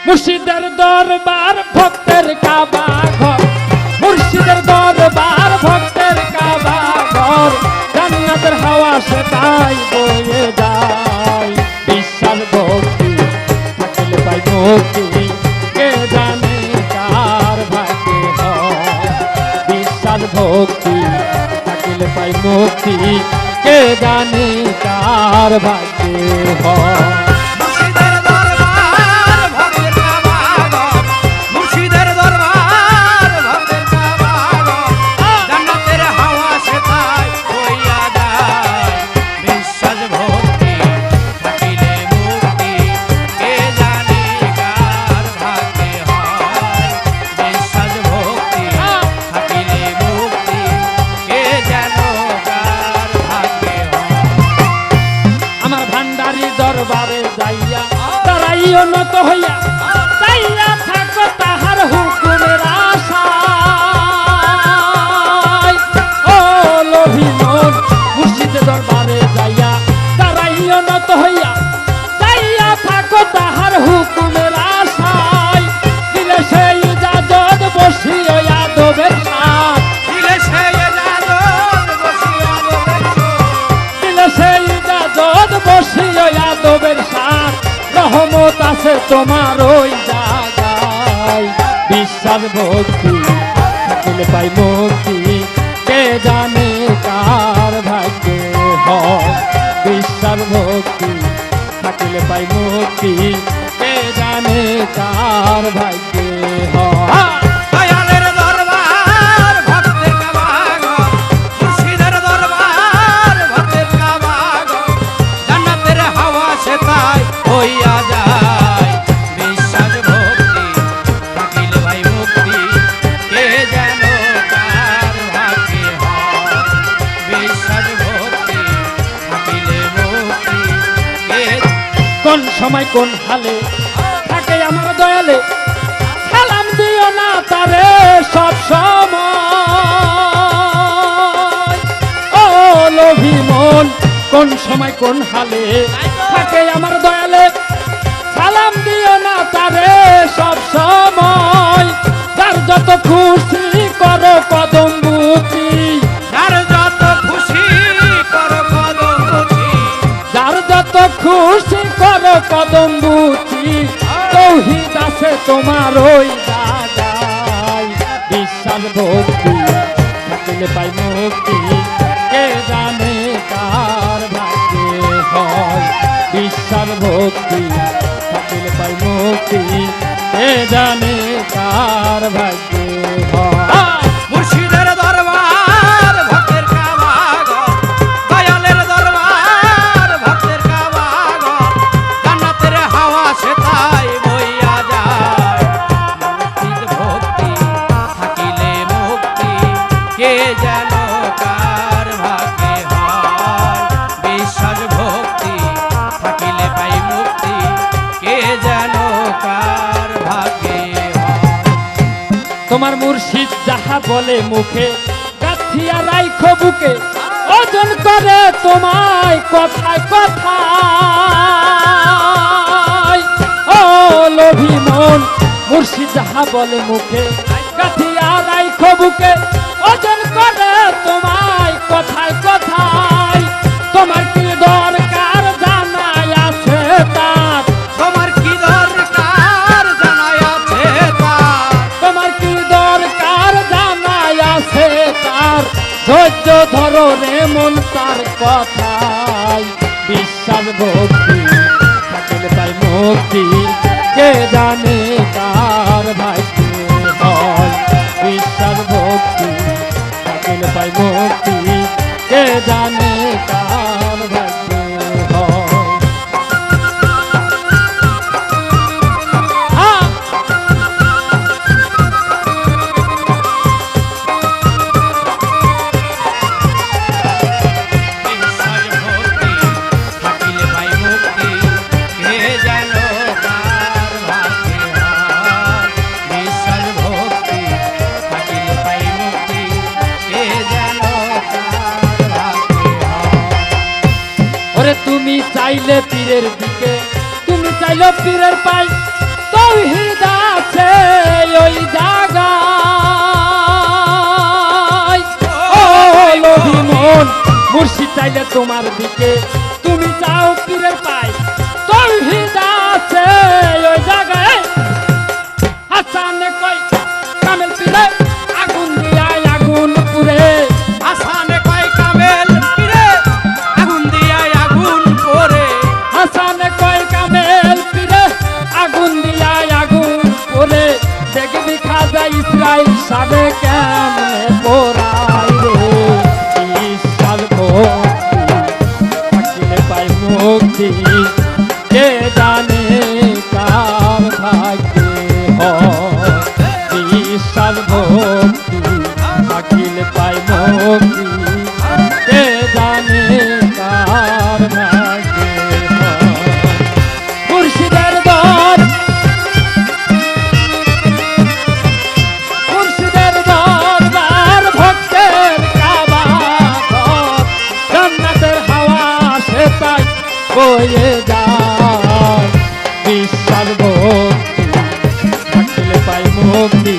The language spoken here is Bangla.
মুর্শিদের দরবার ভক্তের কাবা ঘর, মুর্শিদের দরবার ভক্তের কাবা ঘর, জান্নাতের হাওয়া সেটাই বয়ে যায়। বিশ্বাস ভক্তি থাকলে পাই মুক্তি, কে জানে কার ভাগ্যে হয়। বিশ্বাস ভক্তি থাকলে পাই মুক্তি, কে জানে কার ভাগ্যে হয়। দরবারে যাইয়া দাঁড়াইও নত হইয়া, যাইয়া থাকো তাহার হুকুমের আশায়। ও লোভী মন, মুর্শিদের দরবারে যাইয়া দাঁড়াইও নত হইয়া, যাইয়া থাকো তাহার হুকুমের আশায়। দিলে সেই ইজাজত বসিও আদবের সাথ, দিলে সেই ইজাজত বসিও আদবের সাথ। রহমত আছে তোমার ওই জায়গায়। বিশ্বাস ভক্তি থাকলে পাই মুক্তি, কে জানে কার ভাগ্যে হয়। বিশ্বাস ভক্তি থাকলে পাই মুক্তি, কে জানে কার ভাগ্যে হয়। কোন সময় কোন হালে থাকে আমার দয়ালে, সালাম দিও না তারে সব সময়। ও লোভী মন, কোন সময় কোন হালে থাকে আমার দয়ালে, সালাম দিও না তারে সব সময়। যার যত খুশি করো কদম বুতি, যার যত খুশি করো কদম বুতি, যার যত খুশি করো কদম বুতি। তৌহিদ আছে তোমার ওই জায়গায়। বিশ্বাস ভক্তি থাকলে পাই মুক্তি, কে জানে কার ভাগ্যে হয়। বিশ্বাস ভক্তি থাকলে পাই মুক্তি, কে জানে কার ভাগ্যে হয়। মুর্শিদের দরবার ভক্তের কাবা ঘর, দয়ালের দরবার ভক্তের কাবা ঘর, জান্নাতের হাওয়া সেটাই বইয়া যায়। মুর্শিদ ভক্তি থাকিলে মুক্তি, কে যেন কার ভাগ্যে হয়। বিশ্বাস ভক্তি থাকিলে পাই মুক্তি, কে যেন কার ভাগ্যে হয়। তোমার মুর্শিদ যাহা বলে মুখে, গাথিয়া রাইখো বুকে, ওজন করে তোমায় কথায় কথায়। ও লোভী মন, মুর্শিদ যাহা বলে মুখে, গাথিয়া রাইখো বুকে, ওজন করে তোমায় কথায় কথায়। তোমার কি দরকার জানাই আছে তার, তোমার কি দরকার জানাই আছে তার, তোমার কি দরকার জানাই আছে তার। ধৈর্য ধরো রে মন তার কথায়। বিশ্বাস ভক্তি থাকলে পাই মুক্তি, কে জানে কার ভাগ্যে হয়। বিশ্বাস ভক্তি থাকলে পাই মুক্তি, কে জানে কার ভাগ্যে হয়। তুমি চাইলে পীরের দিকে, তুমি চাইলে পীরের পাই। তৌহিদ চাইলে তোমার দিকে তুমি চাও পীরের পাই তৌহিদ আছে ওই জায়গায় হাসানে কই কামেল পীরে আগুন দিয়া আগুন পুরে হাসানে কয় কামেল পীরে আগুন দিয়া আগুন করে হাসানে কই কামেল পীরে আগুন দিয়া আগুন পুরে দেখবি খাজা ইসরাইল সাবে কেমনে পোড়াই রে বিশাল ভক্তি থাকিলে পাই মুক্তি কে জানে কার ভাগ্যে হয় বিশাল ভক্তি থাকিলে পাই মুক্তি কে জানে কার ভাগ্যে হয় মুর্শিদের দর মুর্শিদের দরবার ভক্তের কাবা ঘর জান্নাতের হাওয়া সে তাই বয়ে যায় বিশাল ভক্তি থাকলে পাই মুক্তি